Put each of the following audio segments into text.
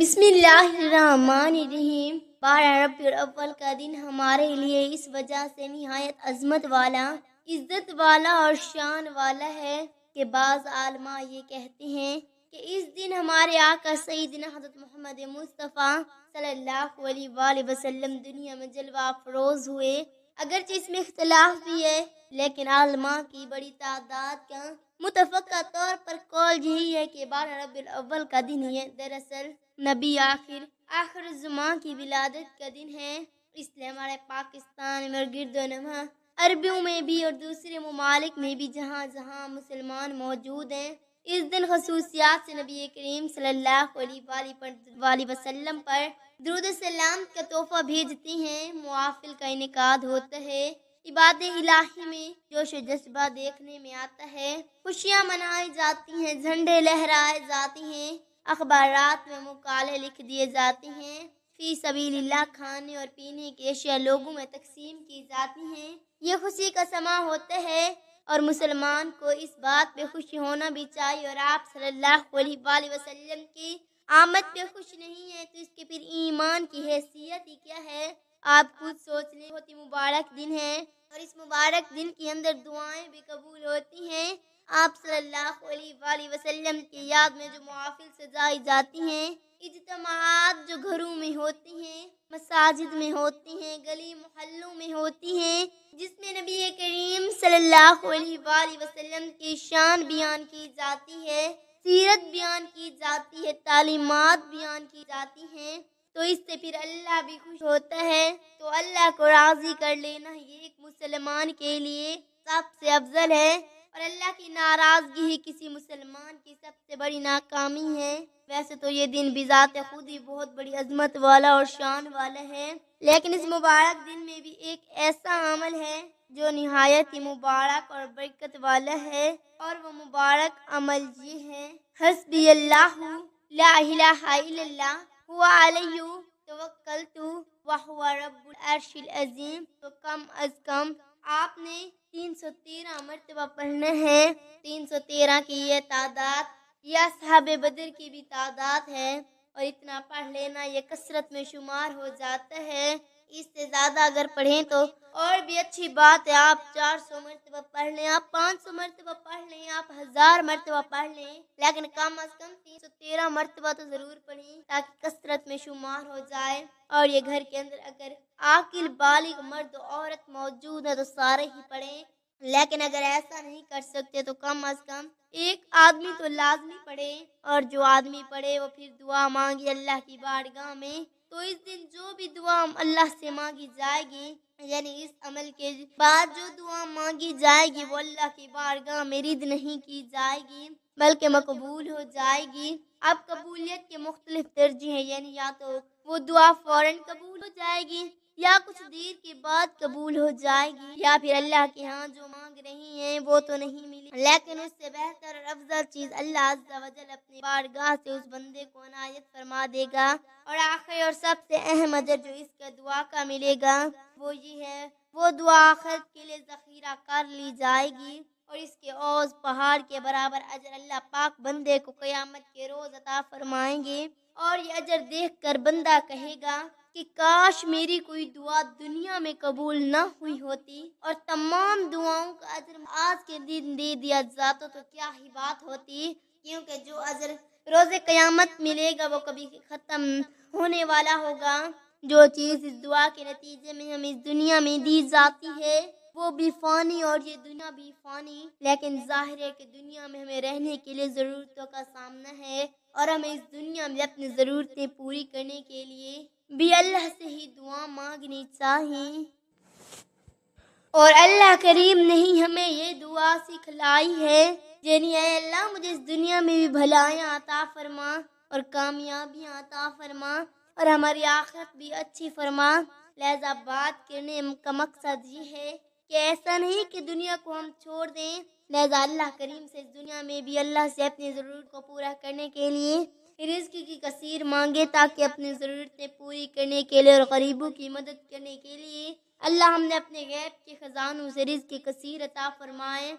بسم اللہ الرحمن الرحیم۔ 12 ربیع الاول کا دن ہمارے لیے اس وجہ سے نہایت عظمت والا، عزت والا اور شان والا ہے کہ بعض علماء یہ کہتے ہیں کہ اس دن ہمارے آقا سیدنا حضرت محمد مصطفیٰ صلی اللہ علیہ وآلہ وسلم دنیا میں جلوہ افروز ہوئے۔ اگرچہ اس میں اختلاف بھی ہے، لیکن علماء کی بڑی تعداد کا متفقہ طور پر قول یہی ہے کہ 12 ربیع الاول کا دن یہ دراصل نبی آخر الزمان کی ولادت کا دن ہے، اس لیے ہمارے پاکستان میں اور گرد و نواح عربیوں میں بھی اور دوسرے ممالک میں بھی جہاں جہاں مسلمان موجود ہیں، اس دن خصوصیات سے نبی کریم صلی اللہ علیہ وآلہ وسلم پر درود و سلام کا تحفہ بھیجتے ہیں، محافل کا انعقاد ہوتا ہے، عبادت الہی میں جوش و جذبہ دیکھنے میں آتا ہے، خوشیاں منائی جاتی ہیں، جھنڈے لہرائے جاتے ہیں، اخبارات میں مقالے لکھ دیے جاتے ہیں، فی سبیل اللہ کھانے اور پینے کی اشیاء لوگوں میں تقسیم کی جاتی ہیں، یہ خوشی کا سماں ہوتا ہے اور مسلمان کو اس بات پہ خوشی ہونا بھی چاہیے، اور آپ صلی اللہ علیہ وآلہ وسلم کی آمد پہ خوش نہیں ہے تو اس کے پھر ایمان کی حیثیت ہی کیا ہے؟ آپ خود سوچ لیں، بہت ہی مبارک دن ہے اور اس مبارک دن کے اندر دعائیں بھی قبول ہوتی ہیں۔ آپ صلی اللہ علیہ وآلہ وسلم کی یاد میں جو محافل سجائی جاتی ہیں، اجتماعات جو گھروں میں ہوتی ہیں، مساجد میں ہوتی ہیں، گلی محلوں میں ہوتی ہیں، جس میں نبی کریم صلی اللہ علیہ وآلہ وسلم کی شان بیان کی جاتی ہے، سیرت بیان کی جاتی ہے، تعلیمات بیان کی جاتی ہیں، تو اس سے پھر اللہ بھی خوش ہوتا ہے، تو اللہ کو راضی کر لینا یہ ایک مسلمان کے لیے سب سے افضل ہے، اور اللہ کی ناراضگی ہی کسی مسلمان کی سب سے بڑی ناکامی ہے۔ ویسے تو یہ دن بذات خود ہی بہت بڑی عظمت والا اور شان والا ہے، لیکن اس مبارک دن میں بھی ایک ایسا عمل ہے جو نہایت ہی مبارک اور برکت والا ہے، اور وہ مبارک عمل یہ ہے، حسبی اللہ لا الہ الا اللہ هو علیہ توکلت وہو رب العرش العظیم۔ تو کم از کم آپ نے 313 مرتبہ پڑھنا ہے۔ 313 کی یہ تعداد یہ اصحاب بدر کی بھی تعداد ہے، اور اتنا پڑھ لینا یہ کثرت میں شمار ہو جاتا ہے، اس سے زیادہ اگر پڑھیں تو اور بھی اچھی بات ہے، آپ 400 مرتبہ پڑھ لیں، آپ 500 مرتبہ پڑھ لیں، آپ 1000 مرتبہ پڑھ لیں، لیکن کم از کم 313 مرتبہ تو ضرور پڑھیں تاکہ کثرت میں شمار ہو جائے، اور یہ گھر کے اندر اگر عاقل بالغ مرد و عورت موجود ہے تو سارے ہی پڑھیں، لیکن اگر ایسا نہیں کر سکتے تو کم از کم ایک آدمی تو لازمی پڑھے، اور جو آدمی پڑھے وہ پھر دعا مانگے اللہ کی بارگاہ میں، تو اس دن جو بھی دعا اللہ سے مانگی جائے گی، یعنی اس عمل کے بعد جو دعا مانگی جائے گی وہ اللہ کی بارگاہ میں رد نہیں کی جائے گی بلکہ مقبول ہو جائے گی۔ اب قبولیت کے مختلف درجے ہیں، یعنی یا تو وہ دعا فوراً قبول ہو جائے گی، یا کچھ دیر کے بعد قبول ہو جائے گی، یا پھر اللہ کے ہاں جو مانگ رہی ہیں وہ تو نہیں ملی، لیکن اس سے بہتر اور افضل چیز اللہ عز و جل اپنی بارگاہ سے اس بندے کو عنایت فرما دے گا، اور آخری اور سب سے اہم اجر جو اس کا دعا کا ملے گا وہ یہ ہے، وہ دعا آخرت کے لیے ذخیرہ کر لی جائے گی، اور اس کے عوض پہاڑ کے برابر اجر اللہ پاک بندے کو قیامت کے روز عطا فرمائیں گے، اور یہ اجر دیکھ کر بندہ کہے گا کہ کاش میری کوئی دعا دنیا میں قبول نہ ہوئی ہوتی اور تمام دعاؤں کا اجر آج کے دن دے دیا جاتا تو کیا ہی بات ہوتی، کیونکہ جو اجر روز قیامت ملے گا وہ کبھی ختم ہونے والا ہوگا، جو چیز اس دعا کے نتیجے میں ہمیں اس دنیا میں دی جاتی ہے وہ بھی فانی اور یہ دنیا بھی فانی، لیکن ظاہر ہے کہ دنیا میں ہمیں رہنے کے لیے ضرورتوں کا سامنا ہے، اور ہمیں اس دنیا میں اپنی ضرورتیں پوری کرنے کے لیے بھی اللہ سے ہی دعا مانگنی چاہیے، اور اللہ کریم نے ہی ہمیں یہ دعا سکھلائی ہے، یعنی اے اللہ مجھے اس دنیا میں بھی بھلائیاں عطا فرما اور کامیابیاں عطا فرما اور ہماری آخرت بھی اچھی فرما۔ لہذا بات کرنے کا مقصد یہ ہے کہ ایسا نہیں کہ دنیا کو ہم چھوڑ دیں، لہذا اللہ کریم سے اس دنیا میں بھی اللہ سے اپنی ضرورت کو پورا کرنے کے لیے رزق کی کثیر مانگے، تاکہ اپنی ضرورتیں پوری کرنے کے لیے اور غریبوں کی مدد کرنے کے لیے اللہ ہم نے اپنے غیب کے خزانوں سے رزق کی کثیر عطا فرمائے۔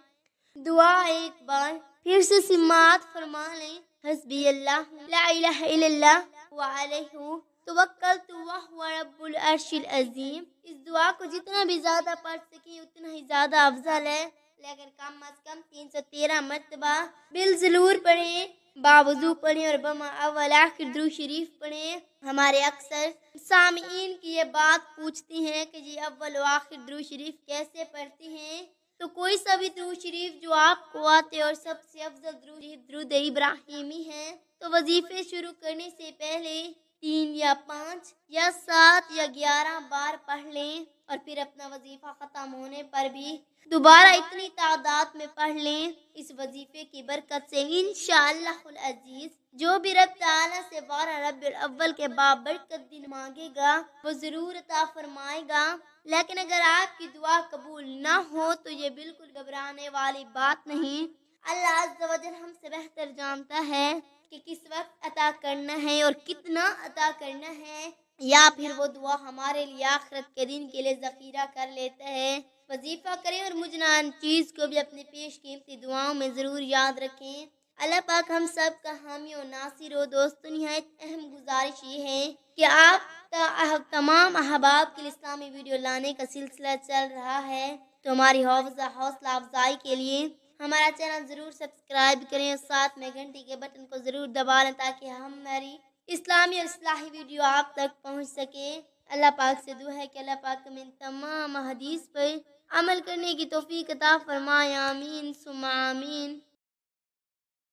دعا ایک بار پھر سے سماعت فرما لیں، حسبی اللہ لا الہ الا اللہ علیہ توکلت وہو رب العرش العظیم۔ اس دعا کو جتنا بھی زیادہ پڑھ سکیں اتنا ہی زیادہ افضل ہے، لیکن کم از کم 313 مرتبہ بالضرور پڑھیں، باوضو پڑھیں اور بما اول آخر درود شریف پڑھیں۔ ہمارے اکثر سامعین کی یہ بات پوچھتی ہیں کہ جی اول و آخر درود شریف کیسے پڑھتی ہیں؟ تو کوئی سا بھی درود شریف جو آپ کو آتے اور سب سے افضل درود شریف درود ابراہیمی ہے، تو وظیفے شروع کرنے سے پہلے 3 یا 5 یا 7 یا 11 بار پڑھ لیں، اور پھر اپنا وظیفہ ختم ہونے پر بھی دوبارہ اتنی تعداد میں پڑھ لیں۔ اس وظیفے کی برکت سے انشاءاللہ العزیز جو بھی رب تعالیٰ سے 12 ربیع الاول کے بابرکت دن مانگے گا وہ ضرور عطا فرمائے گا۔ لیکن اگر آپ کی دعا قبول نہ ہو تو یہ بالکل گھبرانے والی بات نہیں، اللہ عز و جل ہم سے بہتر جانتا ہے کہ کس وقت عطا کرنا ہے اور کتنا عطا کرنا ہے، یا پھر وہ دعا ہمارے لیے آخرت کے دن کے لیے ذخیرہ کر لیتا ہے۔ وظیفہ کریں اور مجنان چیز کو بھی اپنے پیش قیمتی دعاؤں میں ضرور یاد رکھیں۔ اللہ پاک ہم سب کا حامی و ناصر و دوست۔ نہایت اہم گزارش یہ ہے کہ آپ تمام احباب کے لیے اسلامی ویڈیو لانے کا سلسلہ چل رہا ہے، تو ہماری حوصلہ افزائی کے لیے ہمارا چینل ضرور سبسکرائب کریں اور ساتھ میں گھنٹی کے بٹن کو ضرور دبا لیں تاکہ ہماری اسلامی اور اصلاحی ویڈیو آپ تک پہنچ سکے۔ اللہ پاک سے دعا ہے کہ اللہ پاک ہمیں تمام حدیث پر عمل کرنے کی توفیق عطا فرمائے، آمین ثم آمین۔